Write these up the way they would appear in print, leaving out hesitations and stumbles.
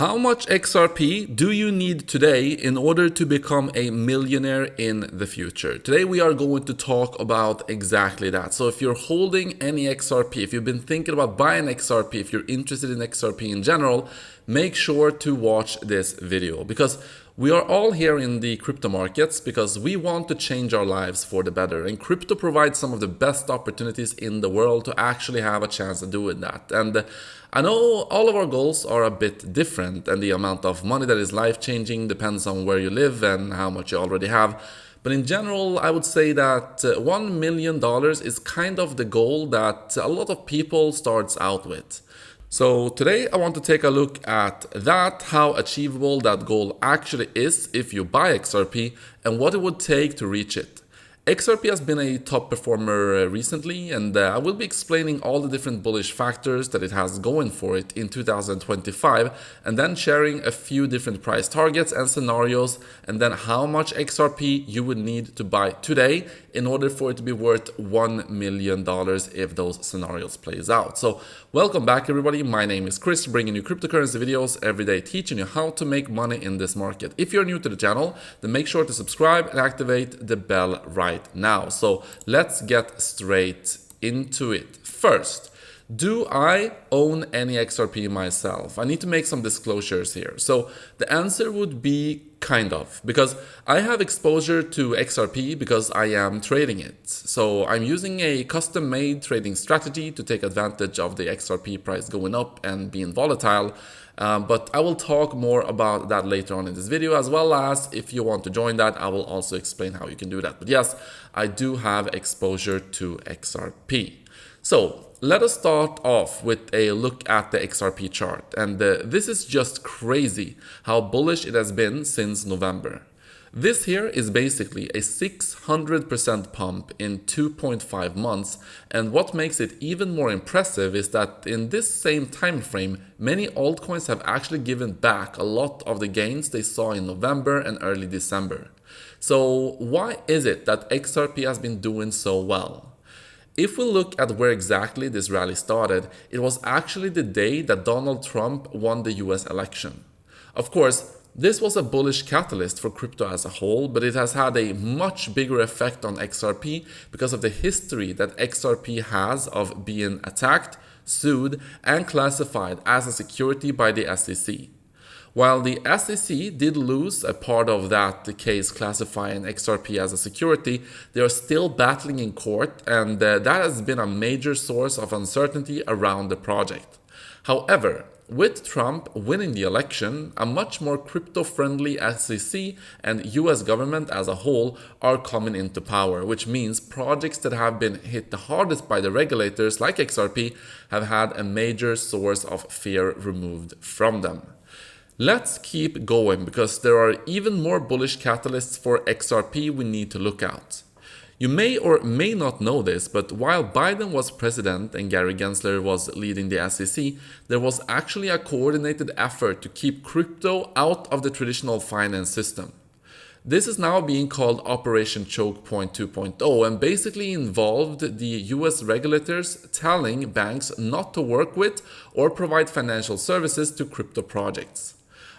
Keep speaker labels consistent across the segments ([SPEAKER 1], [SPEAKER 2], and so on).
[SPEAKER 1] How much XRP do you need today in order to become a millionaire in the future? Today we are going to talk about exactly that. So if you're holding any XRP, if you've been thinking about buying XRP, if you're interested in XRP in general, make sure to watch this video because we are all here in the crypto markets because we want to change our lives for the better. And crypto provides some of the best opportunities in the world to actually have a chance of doing that. And I know all of our goals are a bit different, and the amount of money that is life-changing depends on where you live and how much you already have. But in general, I would say that $1 million is kind of the goal that a lot of people starts out with. So today I want to take a look at that, how achievable that goal actually is if you buy XRP, and what it would take to reach it. XRP has been a top performer recently, and I will be explaining all the different bullish factors that it has going for it in 2025, and then sharing a few different price targets and scenarios, and then how much XRP you would need to buy today in order for it to be worth $1 million if those scenarios plays out. So welcome back everybody, my name is Chris, bringing you cryptocurrency videos every day, teaching you how to make money in this market. If you're new to the channel, then make sure to subscribe and activate the bell right now. So let's get straight into it. First, do I own any XRP myself? I need to make some disclosures here. So the answer would be kind of, because I have exposure to XRP because I am trading it. So I'm using a custom-made trading strategy to take advantage of the XRP price going up and being volatile. But I will talk more about that later on in this video, as well as if you want to join that, I will also explain how you can do that. But yes, I do have exposure to XRP. So let us start off with a look at the XRP chart. And this is just crazy how bullish it has been since November. This here is basically a 600% pump in 2.5 months, and what makes it even more impressive is that in this same time frame, many altcoins have actually given back a lot of the gains they saw in November and early December. So why is it that XRP has been doing so well? If we look at where exactly this rally started, it was actually the day that Donald Trump won the US election. Of course, this was a bullish catalyst for crypto as a whole, but it has had a much bigger effect on XRP because of the history that XRP has of being attacked, sued, and classified as a security by the SEC. While the SEC did lose a part of that case classifying XRP as a security, they are still battling in court, and that has been a major source of uncertainty around the project. However, with Trump winning the election, a much more crypto-friendly SEC and US government as a whole are coming into power, which means projects that have been hit the hardest by the regulators like XRP have had a major source of fear removed from them. Let's keep going because there are even more bullish catalysts for XRP we need to look at. You may or may not know this, but while Biden was president and Gary Gensler was leading the SEC, there was actually a coordinated effort to keep crypto out of the traditional finance system. This is now being called Operation Choke Point 2.0 and basically involved the US regulators telling banks not to work with or provide financial services to crypto projects.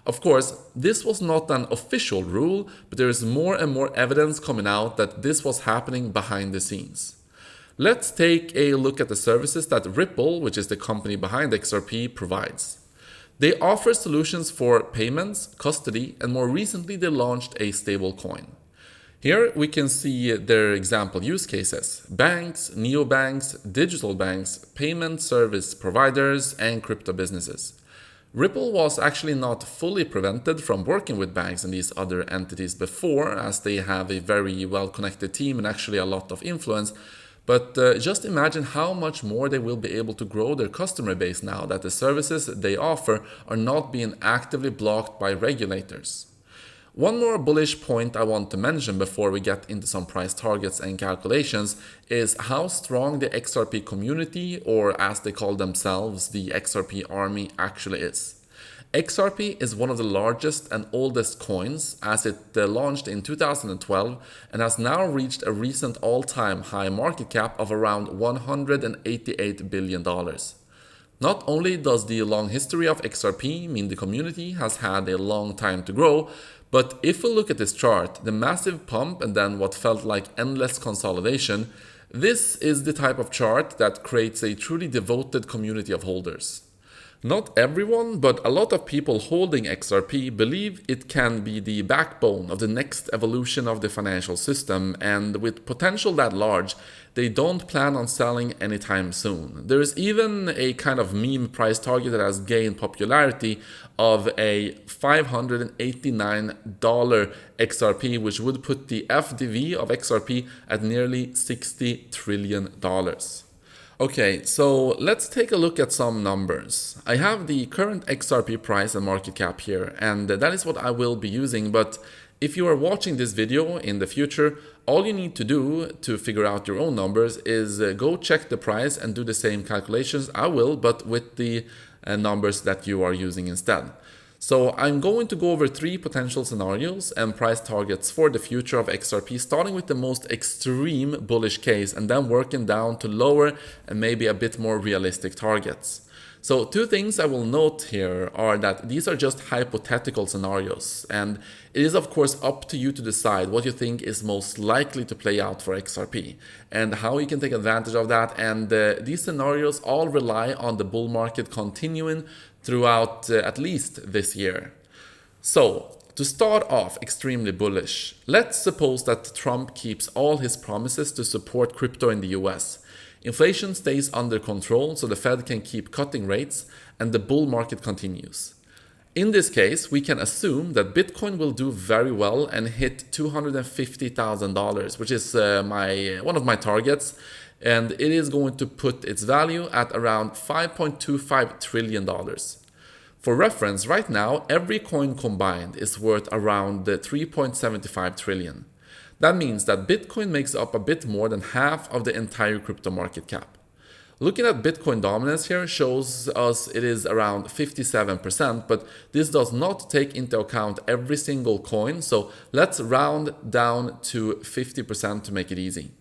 [SPEAKER 1] Of course, this was not an official rule, but there is more and more evidence coming out that this was happening behind the scenes. Let's take a look at the services that Ripple, which is the company behind XRP, provides. They offer solutions for payments, custody, and more recently they launched a stablecoin. Here we can see their example use cases: banks, neobanks, digital banks, payment service providers, and crypto businesses. Ripple was actually not fully prevented from working with banks and these other entities before, as they have a very well-connected team and actually a lot of influence. But just imagine how much more they will be able to grow their customer base now that the services they offer are not being actively blocked by regulators. One more bullish point I want to mention before we get into some price targets and calculations is how strong the XRP community, or as they call themselves, the XRP army, actually is. XRP is one of the largest and oldest coins, as it launched in 2012 and has now reached a recent all-time high market cap of around $188 billion. Not only does the long history of XRP mean the community has had a long time to grow, but if we look at this chart, the massive pump and then what felt like endless consolidation, this is the type of chart that creates a truly devoted community of holders. Not everyone, but a lot of people holding XRP believe it can be the backbone of the next evolution of the financial system, and with potential that large, they don't plan on selling anytime soon. There is even a kind of meme price target that has gained popularity of a $589 XRP, which would put the FDV of XRP at nearly $60 trillion. Okay, so let's take a look at some numbers. I have the current XRP price and market cap here, and that is what I will be using. But if you are watching this video in the future, all you need to do to figure out your own numbers is go check the price and do the same calculations I will, but with the numbers that you are using instead. So I'm going to go over 3 potential scenarios and price targets for the future of XRP, starting with the most extreme bullish case and then working down to lower and maybe a bit more realistic targets. So 2 things I will note here are that these are just hypothetical scenarios, and it is of course up to you to decide what you think is most likely to play out for XRP and how you can take advantage of that. And these scenarios all rely on the bull market continuing throughout at least this year. So to start off extremely bullish, let's suppose that Trump keeps all his promises to support crypto in the US. Inflation stays under control so the Fed can keep cutting rates and the bull market continues. In this case, we can assume that Bitcoin will do very well and hit $250,000, which is one of my targets, and it is going to put its value at around $5.25 trillion. For reference, right now, every coin combined is worth around $3.75 trillion. That means that Bitcoin makes up a bit more than half of the entire crypto market cap. Looking at Bitcoin dominance here shows us it is around 57%, but this does not take into account every single coin, so let's round down to 50% to make it easy.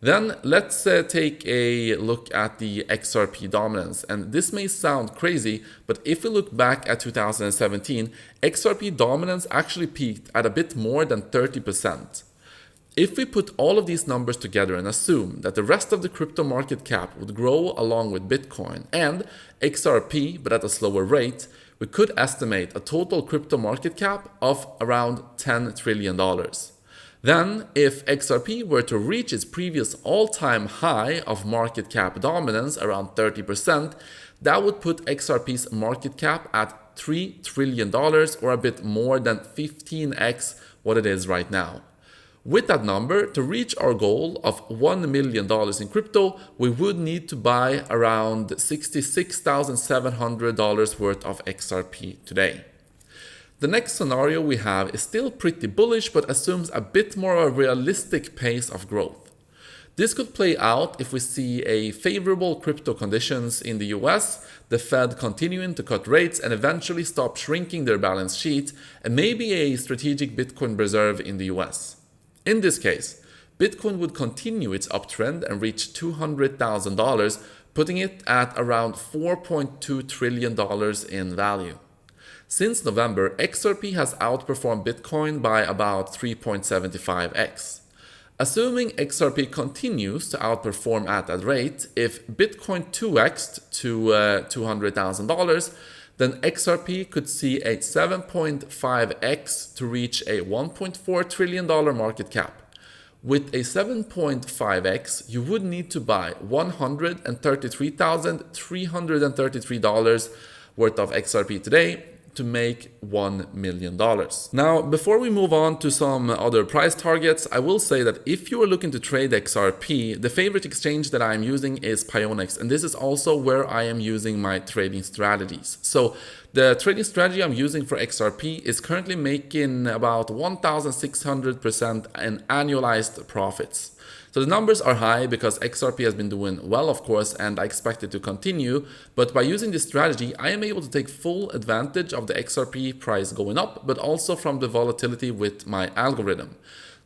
[SPEAKER 1] Then let's take a look at the XRP dominance, and this may sound crazy, but if we look back at 2017, XRP dominance actually peaked at a bit more than 30%. If we put all of these numbers together and assume that the rest of the crypto market cap would grow along with Bitcoin and XRP but at a slower rate, we could estimate a total crypto market cap of around $10 trillion. Then, if XRP were to reach its previous all-time high of market cap dominance around 30%, that would put XRP's market cap at $3 trillion or a bit more than 15x what it is right now. With that number, to reach our goal of $1 million in crypto, we would need to buy around $66,700 worth of XRP today. The next scenario we have is still pretty bullish but assumes a bit more of a realistic pace of growth. This could play out if we see a favorable crypto conditions in the US, the Fed continuing to cut rates and eventually stop shrinking their balance sheet, and maybe a strategic Bitcoin reserve in the US. In this case, Bitcoin would continue its uptrend and reach $200,000, putting it at around $4.2 trillion in value. Since November, XRP has outperformed Bitcoin by about 3.75x. Assuming XRP continues to outperform at that rate, if Bitcoin 2x'd to $200,000, then XRP could see a 7.5x to reach a $1.4 trillion market cap. With a 7.5x, you would need to buy $133,333 worth of XRP today to make $1 million. Now, before we move on to some other price targets, I will say that if you are looking to trade XRP, the favorite exchange that I am using is Pionex, and this is also where I am using my trading strategies. So the trading strategy I'm using for XRP is currently making about 1,600% in annualized profits. So the numbers are high because XRP has been doing well, of course, and I expect it to continue. But by using this strategy, I am able to take full advantage of the XRP price going up, but also from the volatility with my algorithm.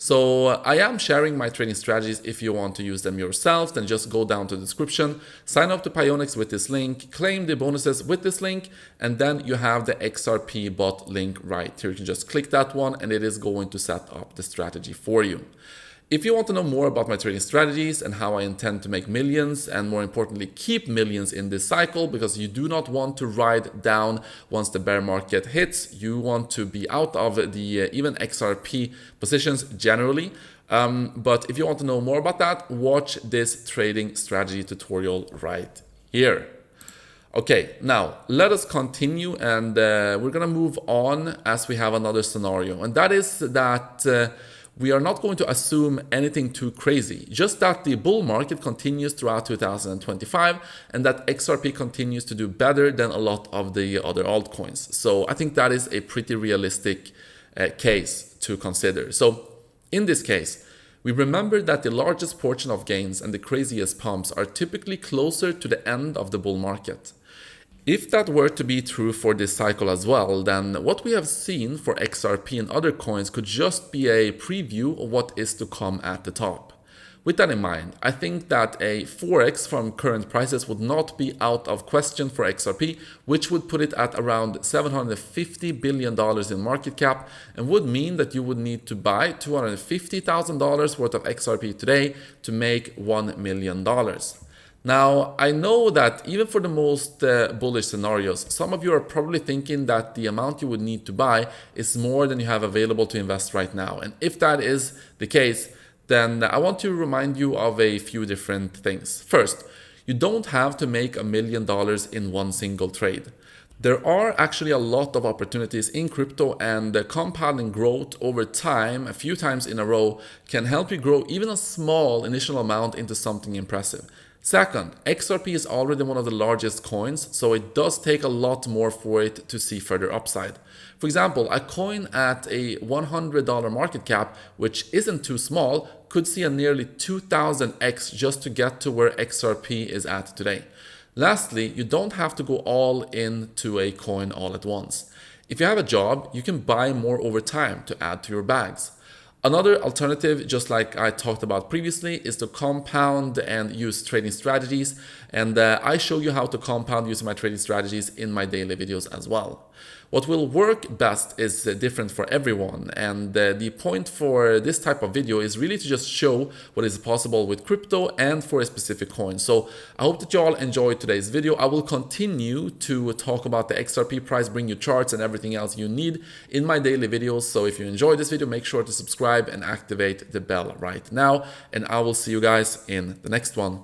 [SPEAKER 1] So I am sharing my trading strategies. If you want to use them yourself, then just go down to the description, sign up to Pionex with this link, claim the bonuses with this link, and then you have the XRP bot link right here. You can just click that one and it is going to set up the strategy for you. If you want to know more about my trading strategies and how I intend to make millions, and more importantly keep millions in this cycle, because you do not want to ride down once the bear market hits, you want to be out of the even XRP positions generally. But if you want to know more about that, watch this trading strategy tutorial right here. Okay, now let us continue, and we're gonna move on as we have another scenario, and that is that we are not going to assume anything too crazy, just that the bull market continues throughout 2025 and that XRP continues to do better than a lot of the other altcoins. So I think that is a pretty realistic case to consider. So in this case, we remember that the largest portion of gains and the craziest pumps are typically closer to the end of the bull market. If that were to be true for this cycle as well, then what we have seen for XRP and other coins could just be a preview of what is to come at the top. With that in mind, I think that a 4x from current prices would not be out of question for XRP, which would put it at around $750 billion in market cap, and would mean that you would need to buy $250,000 worth of XRP today to make $1 million. Now, I know that even for the most bullish scenarios, some of you are probably thinking that the amount you would need to buy is more than you have available to invest right now. And if that is the case, then I want to remind you of a few different things. First, you don't have to make $1 million in one single trade. There are actually a lot of opportunities in crypto, and the compounding growth over time, a few times in a row, can help you grow even a small initial amount into something impressive. Second, XRP is already one of the largest coins, so it does take a lot more for it to see further upside. For example, a coin at a $100 market cap, which isn't too small, could see a nearly 2000x just to get to where XRP is at today. Lastly, you don't have to go all into a coin all at once. If you have a job, you can buy more over time to add to your bags. Another alternative, just like I talked about previously, is to compound and use trading strategies. And I show you how to compound using my trading strategies in my daily videos as well. What will work best is different for everyone. And the point for this type of video is really to just show what is possible with crypto and for a specific coin. So I hope that you all enjoyed today's video. I will continue to talk about the XRP price, bring you charts and everything else you need in my daily videos. So if you enjoyed this video, make sure to subscribe and activate the bell right now. And I will see you guys in the next one.